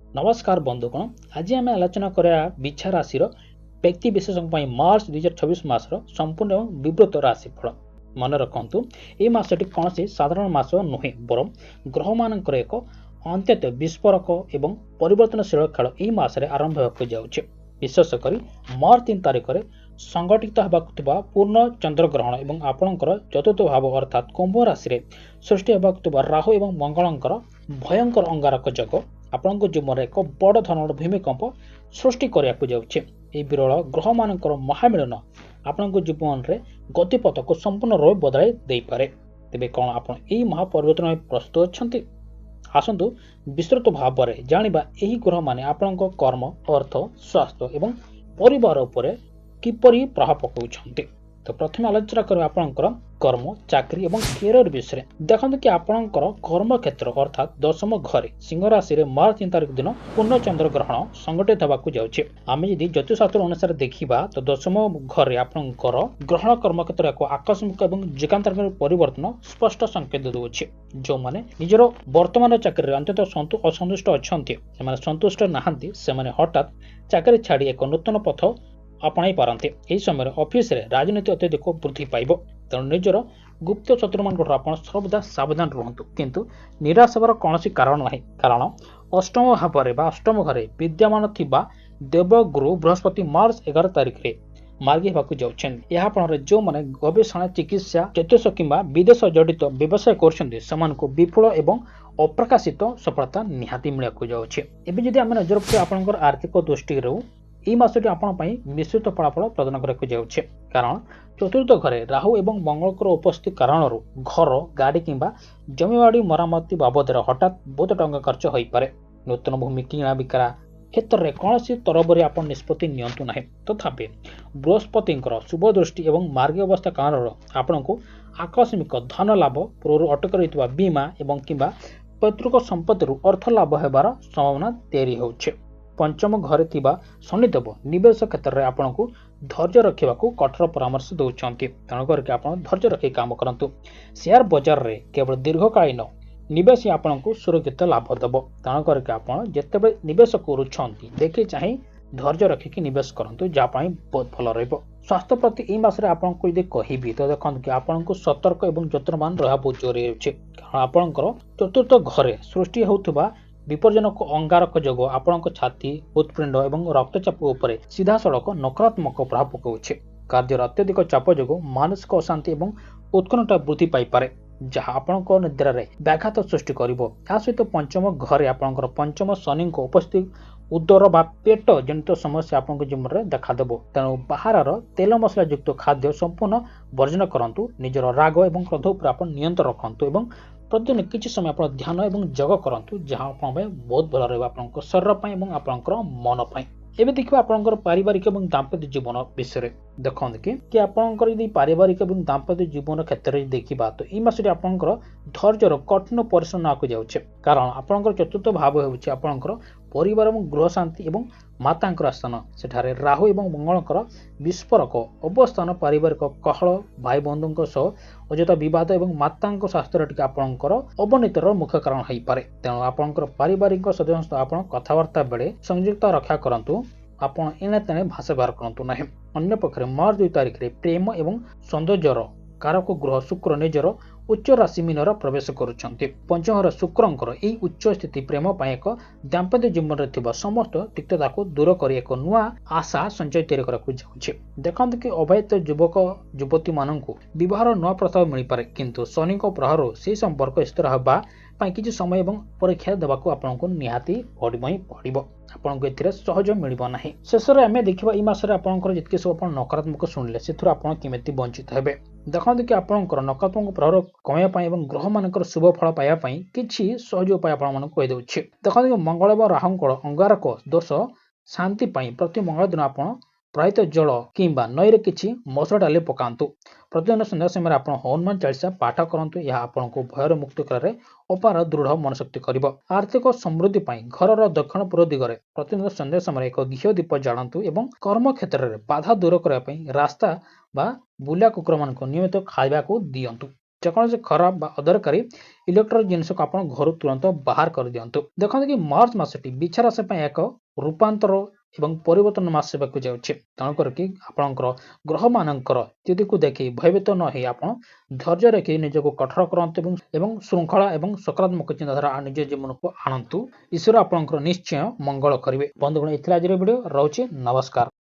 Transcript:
नमस्कार बंधुगण आज आम आलोचना करा बिछा राशि व्यक्ति विशेष मार्च 2024 मासर संपूर्ण और विवृत राशिफल। मन रखु ये मसटी कौन से साधारण मस नुहे बर ग्रह मान एक अत्यंत विस्फोरक और परिवर्तनशील खेल यह मसरे आरंभ होगा जाऊे। विशेषकर मार्च 3 तारिख में संगठित होगा पूर्ण चंद्रग्रहण और आपणकर चतुर्थ भाव अर्थात कुंभ राशि सृष्टि होगा राहु और मंगलंकर भयंकर अंगारक जग आपण जीवन एक बड़ धरण भूमिकंप सृष्टि करने जाऊे। विरल ग्रह मान महामिलन आपण जीवन में गतिपथ को संपूर्ण रूप बदलाई दे पारे। तेबे कौन आप महापरिवर्तन प्रस्तुत अच्छा आसतु विस्तृत भाव में जानिबा एही ग्रह माने आपणक कर्म अर्थ स्वास्थ्य एवं परिवार उपरे किपरि प्रभाव पकाउछन्ते। तो प्रथम आलोचना करिबा आपणकर कर्म चाकरी एवं कैरियर विषय। देखते कि आपणकर कर्म क्षेत्र अर्थात दशम घरे सिंह राशि में मार्च 3 तारिख दिन पूर्ण चंद्र ग्रहण संगठित होगा जाऊे। आम जदि ज्योतिषशास्त्र अनुसार देखा तो दशम घरे आपणकर ग्रहण कर्म क्षेत्र एक आकस्मिक और जीकांतरिक परिवर्तन स्पष्ट संकेत दूचे। जो माने निजर वर्तमान चाकरी अंत्यत असंतुष्ट अच्छा संतुष्ट नहांती से हठात चाकरी छाड़ी एक नूतन पथ अपणाई पारते। यही समय ऑफिस रे राजनीति अत्यधिक वृद्धि पाइब। तेणु निजर गुप्त शत्रु मान सर्वदा सावधान रुहतु किंतु निराश होवार कौन कारण ना। कारण अष्टम भाव अष्टम घरे विद्यमान थिबा देवगुरु बृहस्पति मार्च 11 तारिख में मार्गी होगा जाऊे। जो मैंने गवेषणा चिकित्सा ज्योतिष किंबा विदेश जड़ित व्यवसाय कर विपुल एवं अप्रकाशित सफलता निहाती मिलक जाऊे। एवं जदि आम नजर पड़े आपंकर आर्थिक दृष्टि यह मासटी आपण मिश्रित फलाफल प्रदान करने जाऊे। कारण चतुर्थ घरे राहु एवं मंगलकर उपस्थिति कारण घर गाड़ी किंबा जमीबाड़ी मरामती बाबद हठात बहुत टंका खर्च हो पारे। नूतन भूमि किणा बिक्रा क्षेत्र में कौन सी तरबरी आप निष्पत्ति नियंतु ना। तथापि बृहस्पति शुभ दृष्टि एवं मार्ग अवस्था कारण आपण को आकस्मिक धन लाभ पूर्व अटक रही बीमा एवं किंबा पैतृक संपत्ति अर्थ लाभ होबार संभावना तैयारी होउछे। पंचम घरे थिबा शनिदेव निवेश क्षेत्र में आपण को धैर्य रखा कठोर परामर्श दौरान। तेणुक आप धैर्य रखी काम करंतु। शेयर बाजार रे केवल दीर्घकालीन निवेश आपण को सुरक्षित लाभ देव। तेणुक आप जिते निवेश करुँच देखी चाहे धैर्य रखिकी निवेश करंतु जहाँ बहुत भल रहिबो। स्वास्थ्य प्रति यह मासरे आपको यदि कहबी तो देखते कि आपको सतर्क और जत्नवान रहा बहुत जरूरी होचे। कारण आपणकर चतुर्थ घरे सृष्टि होउथबा विपर्जनक अंगारक जग आपण छाती हृत्पिंड और रक्तचाप उपर सीधा सड़क नकारात्मक प्रभाव पकाउछे। कार्यर अत्यधिक चाप जग मानसिक अशांति और उत्कंठा वृद्धि पाइपे जहाँ आपण निद्रा रे व्याघात सृष्टि करिवो। या सहित पंचम घरे आपणकर पंचम शनि उपस्थिति उदर बा पेट जनित समस्या आपन जीवन में देखादेव। तेणु बाहर तेल मसला युक्त खाद्य संपूर्ण वर्जन करंतु। निजर राग और क्रोध उपर आप नियंत्रण रखंतु एवं प्रतिदिन किसी समय आप ध्यान और जग करंतु जहाँ बहुत भल रहा शरीर और आपंकर मन पाई। एवं देखिए आपंकर पारिवारिक और दाम्पत्य जीवन विषय देखते कि आपंकर यदि पारिवारिक और दाम्पत्य जीवन क्षेत्र में देखा तो यह मासटी आपंकर धैर्यर कठिन परिश्रम नाक जाऊे। कारण आपंकर चतुर्थ भाव होउछि आपंकर परिवार और गृह शांति और माता स्थान सेठारे राहु और मंगलकर विस्फोरक अवस्थान पारिवारिक कहल भाई बंधु अजथा बद और माता स्वास्थ्य टी आपंकर अवनतिर मुख्य कारण हो पारे। तेणु आपंकर पारिवारिक सदस्य आप कथबार्ता बेले संयुक्ता रक्षा करंतु। आपण एने तेने भाषा व्यवहार करंतु ना। अन्य पक्षरे मार्च 2 तारिख में प्रेम एवं सौंदर्यर कारक ग्रह शुक्र निजर उच्च राशि मीनर प्रवेश करुछन्ति। पंचमर शुक्रंकर यही उच्च स्थिति प्रेम पाई एक दाम्पत्य जीवन में थिबा समस्त तिक्तता को दूर कर एक नुआ आशा संचय तैयारी करने जाऊे। देखते कि अवैध युवक युवती मानक विवाहर नुआ प्रस्ताव मिल पारे किंतु शनि प्रहार से संपर्क स्थिर होगा किसी समय और परीक्षा देवाक आपको निहाती पड़ो। आपको ए सहज मिलना ना। शेष में आम देखा यह मासरे आपंकर जितके सब नकारात्मक शुणिले से केमी वंचित हे। देखते कि आपंकर नकारात्मक प्रभाव कमाई और ग्रह मान शुभ फल पाइबापी किसी सहज उपाय आपको कहीदे। देखते कि मंगल और राहुंकर अंगारक दोष शांति प्रति मंगल दिन आप प्रायत जल किंबा नई किसी मसुर डाली पकातु। प्रतिदिन संध्या समय आप हनुमान चालीसा पाठ करंतु। यह आपको भयर मुक्त करे अपार दृढ़ मनशक्ति कर। आर्थिक समृद्धि घर दक्षिण पूर्व दिगरे प्रतिदिन संध्या समय एक घी दीप जालतु एवं कर्म क्षेत्र में बाधा दूर करने रास्ता बा बुला कुकुर मान नियमित खाइबा को दियंतु। ଯେକୌଣସି ଖରାପ ବା ଅଦରକାରୀ ଇଲେକ୍ଟ୍ରୋନିକ୍ ଜିନିଷକୁ ଆପଣ ଘରୁ ତୁରନ୍ତ ବାହାର କରିଦିଅନ୍ତୁ। ଦେଖନ୍ତୁ କି ମାର୍ଚ୍ଚ ମାସଟି ବିଛା ରାଶି ପାଇଁ ଏକ ରୂପାନ୍ତର ଏବଂ ପରିବର୍ତ୍ତନ ମାସ ହେବାକୁ ଯାଉଛି। ତେଣୁକରି ଆପଣଙ୍କର ଗ୍ରହମାନଙ୍କର ସ୍ଥିତିକୁ ଦେଖି ଭୟଭୀତ ନ ହୋଇ ଆପଣ ଧୈର୍ଯ୍ୟ ରଖି ନିଜକୁ କଠୋର କରନ୍ତୁ ଏବଂ ଶୃଙ୍ଖଳା ଏବଂ ସକାରାତ୍ମକ ଚିନ୍ତାଧାରା ନିଜ ଜୀବନକୁ ଆଣନ୍ତୁ। ଈଶ୍ୱର ଆପଣଙ୍କର ନିଶ୍ଚୟ ମଙ୍ଗଳ କରିବେ। ବନ୍ଧୁଗଣ, ଏଥିରେ ଆଜିର ଭିଡ଼ିଓ ରହୁଛି। ନମସ୍କାର।